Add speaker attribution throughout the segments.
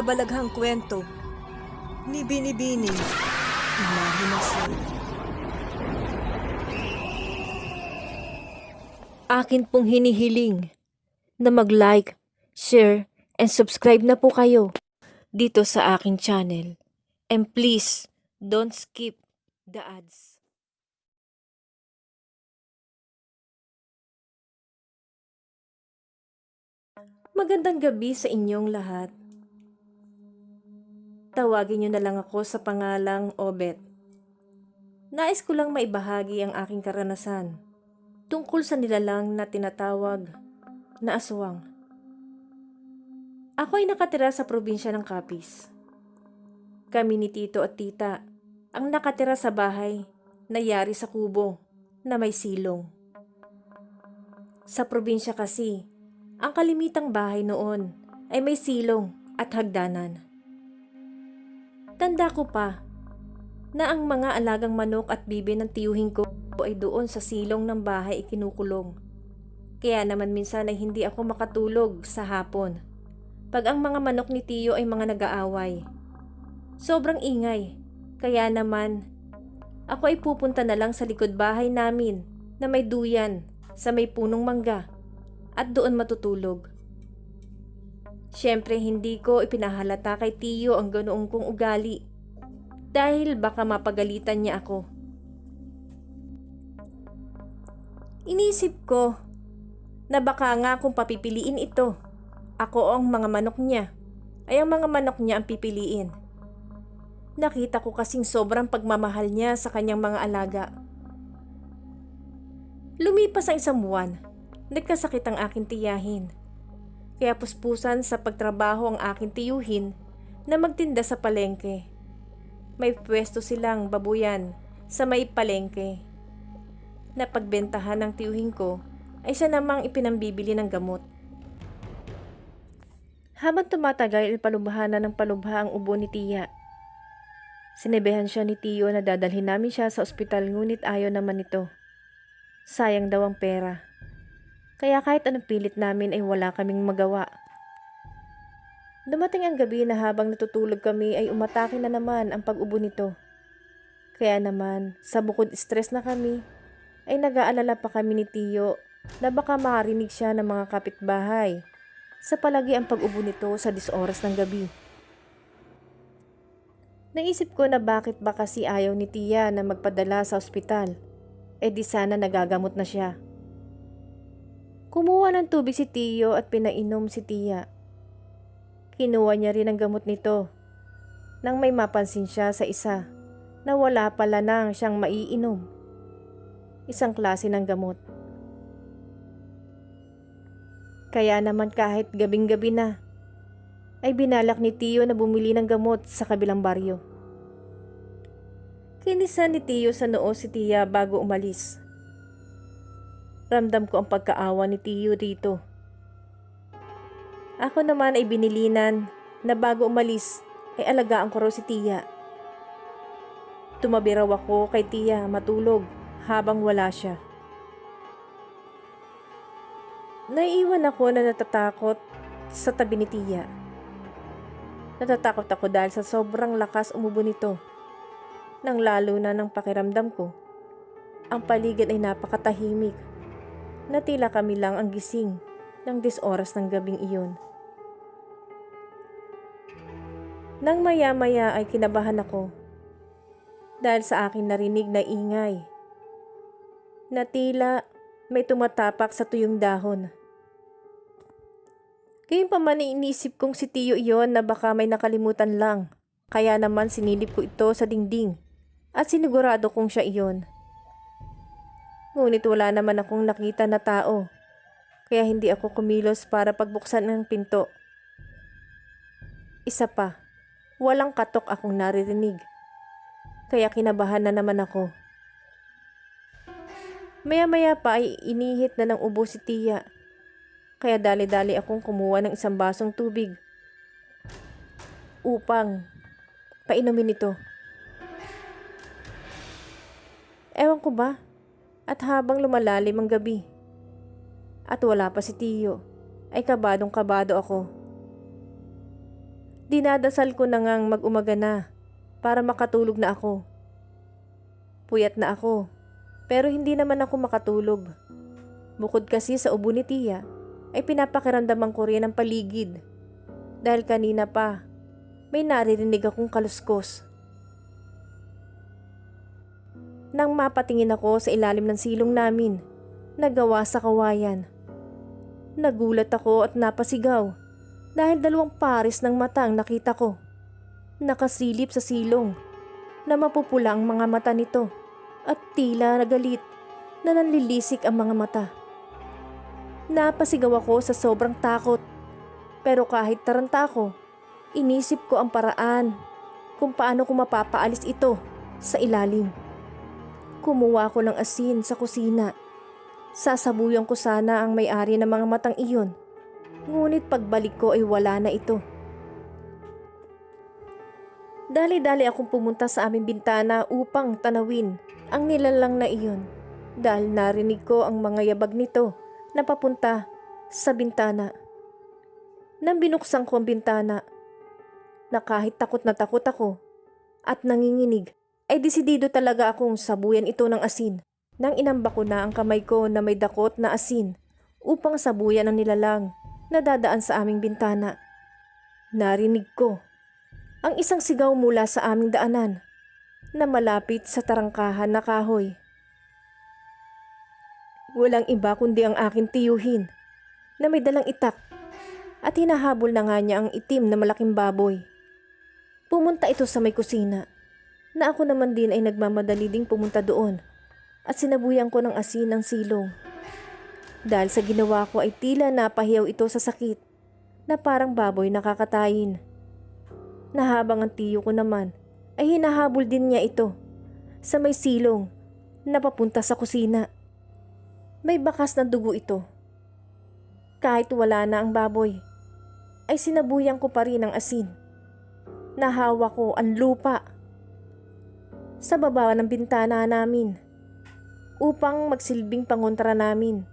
Speaker 1: kababalaghang kwento ni Binibining Imahinasyon.
Speaker 2: Akin pong hinihiling na mag-like, share, and subscribe na po kayo dito sa aking channel. And please, don't skip the ads. Magandang gabi sa inyong lahat. Tawagin niyo na lang ako sa pangalang Obet. Nais ko lang maibahagi ang aking karanasan tungkol sa nilalang na tinatawag na aswang. Ako ay nakatira sa probinsya ng Capiz. Kami ni Tito at Tita ang nakatira sa bahay na yari sa kubo na may silong. Sa probinsya kasi, ang kalimitang bahay noon ay may silong at hagdanan. Tanda ko pa na ang mga alagang manok at bibi ng tiyuhin ko ay doon sa silong ng bahay ikinukulong. Kaya naman minsan ay hindi ako makatulog sa hapon pag ang mga manok ni tiyo ay mga nag-aaway. Sobrang ingay, kaya naman ako ay pupunta na lang sa likod bahay namin na may duyan sa may punong mangga at doon matutulog. Siyempre hindi ko ipinahalata kay tiyo ang ganoong kong ugali dahil baka mapagalitan niya ako. Inisip ko na baka nga kung papipiliin ito, ako ang mga manok niya, ay ang mga manok niya ang pipiliin. Nakita ko kasing sobrang pagmamahal niya sa kanyang mga alaga. Lumipas ang isang buwan, nagkasakit ang aking tiyahin. Kaya puspusan sa pagtrabaho ang aking tiyuhin na magtinda sa palengke. May pwesto silang babuyan sa may palengke. Napagbentahan ng tiyuhin ko ay siya namang ipinambibili ng gamot. Habang tumatagal, palubhahan ng palubha ang ubo ni tiya. Sinabihan siya ni tiyo na dadalhin namin siya sa ospital ngunit ayaw naman ito. Sayang daw ang pera. Kaya kahit anong pilit namin ay wala kaming magawa. Dumating ang gabi na habang natutulog kami ay umatake na naman ang pag-ubo nito. Kaya naman, sa bukod stress na kami, ay nag-aalala pa kami ni tiyo na baka makarinig siya ng mga kapitbahay sa palagi ang pag-ubo nito sa 10 oras ng gabi. Naisip ko na bakit ba kasi ayaw ni tiya na magpadala sa ospital. Di sana nagagamot na siya. Kumuha ng tubig si tiyo at pinainom si tiya. Kinuha niya rin ang gamot nito nang may mapansin siya sa isa na wala pala nang siyang maiinom. Isang klase ng gamot. Kaya naman kahit gabing-gabi na, ay binalak ni tiyo na bumili ng gamot sa kabilang baryo. Kinisan ni tiyo sa noo si tiya bago umalis. Ramdam ko ang pagkaawa ni tiyo dito. Ako naman ay binilinan na bago umalis ay alagaan ko raw si tiya. Tumabi raw ako kay tiya matulog habang wala siya. Naiiwan ako na natatakot sa tabi ni tiya. Natatakot ako dahil sa sobrang lakas umubo nito. Nang lalo na ng pakiramdam ko, ang paligid ay napakatahimik. Na tila kami lang ang gising ng 10 oras ng gabing iyon. Nang maya-maya ay kinabahan ako dahil sa aking narinig na ingay na tila may tumatapak sa tuyong dahon. Gayunpaman inisip kong si tiyo iyon na baka may nakalimutan lang, kaya naman sinilip ko ito sa dingding at sinigurado kong siya iyon. Ngunit wala naman akong nakita na tao, kaya hindi ako kumilos para pagbuksan ng pinto. Isa pa, walang katok akong naririnig, kaya kinabahan na naman ako. Maya-maya pa ay inihit na ng ubo si tiya, kaya dali-dali akong kumuha ng isang basong tubig upang painumin ito. Ewan ko ba? At habang lumalalim ang gabi at wala pa si tiyo, ay kabadong-kabado ako. Dinadasal ko na ngang mag-umaga na para makatulog na ako. Puyat na ako, pero hindi naman ako makatulog. Bukod kasi sa ubo ni Tia, ay pinapakiramdaman ko rin ang paligid. Dahil kanina pa, may naririnig akong kaluskos. Nang mapatingin ako sa ilalim ng silong namin, nagawa sa kawayan. Nagulat ako at napasigaw dahil 2 pares ng mata ang nakita ko. Nakasilip sa silong na mapupula ang mga mata nito at tila nagalit na nanlilisik ang mga mata. Napasigaw ako sa sobrang takot, pero kahit taranta ako, inisip ko ang paraan kung paano ko mapapaalis ito sa ilalim. Kumuha ko ng asin sa kusina. Sasabuyan ko sana ang may-ari ng mga matang iyon, ngunit pagbalik ko ay wala na ito. Dali-dali akong pumunta sa aming bintana upang tanawin ang nilalang na iyon dahil narinig ko ang mga yabag nito na papunta sa bintana. Nang binuksan ko ang bintana, na kahit takot na takot ako at nanginginig, ay desidido talaga akong sabuyan ito ng asin. Nang inamba ko na ang kamay ko na may dakot na asin upang sabuyan ang nilalang na dadaan sa aming bintana, narinig ko ang isang sigaw mula sa aming daanan na malapit sa tarangkahan na kahoy. Walang iba kundi ang aking tiyuhin na may dalang itak at hinahabol na nga niya ang itim na malaking baboy. Pumunta ito sa may kusina na ako naman din ay nagmamadali ding pumunta doon at sinabuyan ko ng asin ng silong. Dahil sa ginawa ko ay tila napahiyaw ito sa sakit na parang baboy nakakatayin. Na habang ang tiyo ko naman ay hinahabol din niya ito sa may silong na papunta sa kusina. May bakas na dugo ito. Kahit wala na ang baboy, ay sinabuyan ko pa rin ang asin. Nahawa ko ang lupa sa baba ng bintana namin upang magsilbing pangontra namin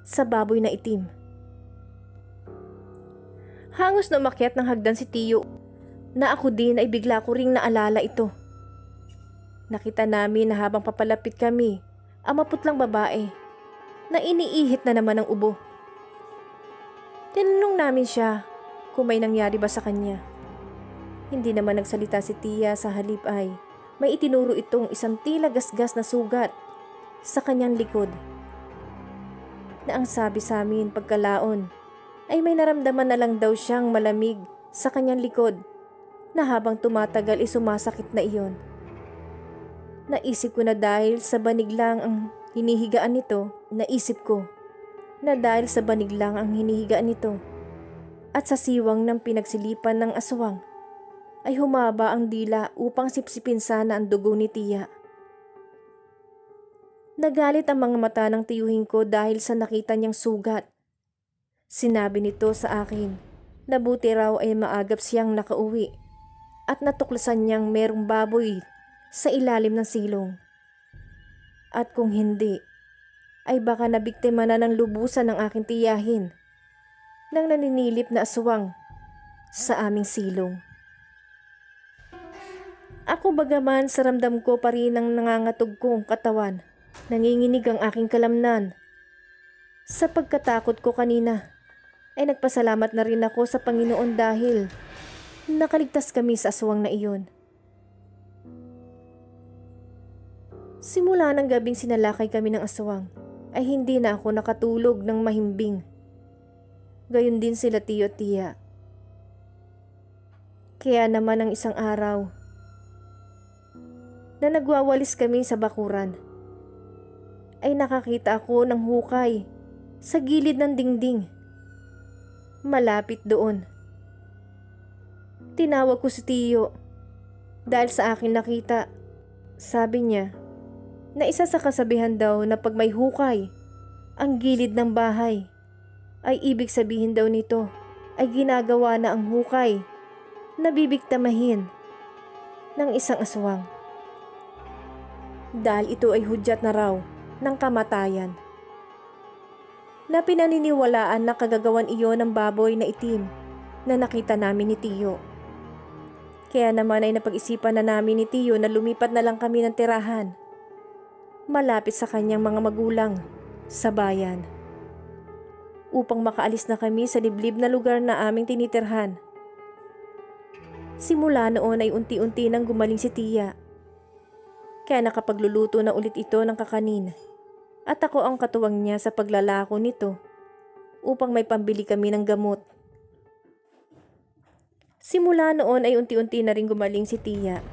Speaker 2: sa baboy na itim. Hangos na umakyat ng hagdan si Tiyo na ako din ay bigla ko ring naalala ito. Nakita namin na habang papalapit kami ang maputlang babae na iniihit na naman ang ubo. Tinanong namin siya kung may nangyari ba sa kanya. Hindi naman nagsalita si Tia, sa halip ay may itinuro itong isang tila gasgas na sugat sa kanyang likod. Na ang sabi sa amin pagkalaon ay may naramdaman na lang daw siyang malamig sa kanyang likod na habang tumatagal ay sumasakit na iyon. Naisip ko na dahil sa banig lang ang hinihigaan nito, at sa siwang ng pinagsilipan ng aswang ay humaba ang dila upang sipsipin sana ang dugo ni Tia. Nagalit ang mga mata ng tiyuhin ko dahil sa nakita niyang sugat. Sinabi nito sa akin na buti raw ay maagap siyang nakauwi at natuklasan niyang merong baboy sa ilalim ng silong. At kung hindi, ay baka nabiktima na ng lubusan ng aking tiyahin ng naninilip na aswang sa aming silong. Ako bagaman sa ramdam ko pa rin ang nangangatog kong katawan, nanginginig ang aking kalamnan. Sa pagkatakot ko kanina, ay nagpasalamat na rin ako sa Panginoon dahil nakaligtas kami sa aswang na iyon. Simula ng gabing sinalakay kami ng aswang, ay hindi na ako nakatulog ng mahimbing. Gayon din sila Tiyo at Tia. Kaya naman ang isang araw na nagwawalis kami sa bakuran, ay nakakita ako ng hukay sa gilid ng dingding. Malapit doon. Tinawag ko si Tiyo dahil sa akin nakita. Sabi niya na isa sa kasabihan daw na pag may hukay ang gilid ng bahay, ay ibig sabihin daw nito ay ginagawa na ang hukay na bibiktamahin ng isang aswang. Dahil ito ay hudyat na raw ng kamatayan. Na pinaniniwalaan na kagagawan iyon ng baboy na itim na nakita namin ni Tiyo. Kaya naman ay napag-isipan na namin ni Tiyo na lumipat na lang kami ng tirahan, malapit sa kanyang mga magulang, sa bayan. Upang makaalis na kami sa liblib na lugar na aming tinitirhan. Simula noon ay unti-unti nang gumaling si Tia. Kaya nakapagluluto na ulit ito ng kakanin. At ako ang katuwang niya sa paglalako nito upang may pambili kami ng gamot. Simula noon ay unti-unti na rin gumaling si Tia.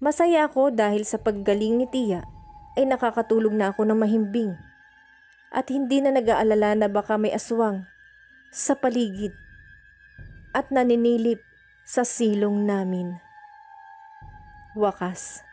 Speaker 2: Masaya ako dahil sa paggaling ni Tia ay nakakatulog na ako ng mahimbing at hindi na nag-aalala na baka may aswang sa paligid at naninilip sa silong namin. Wakas.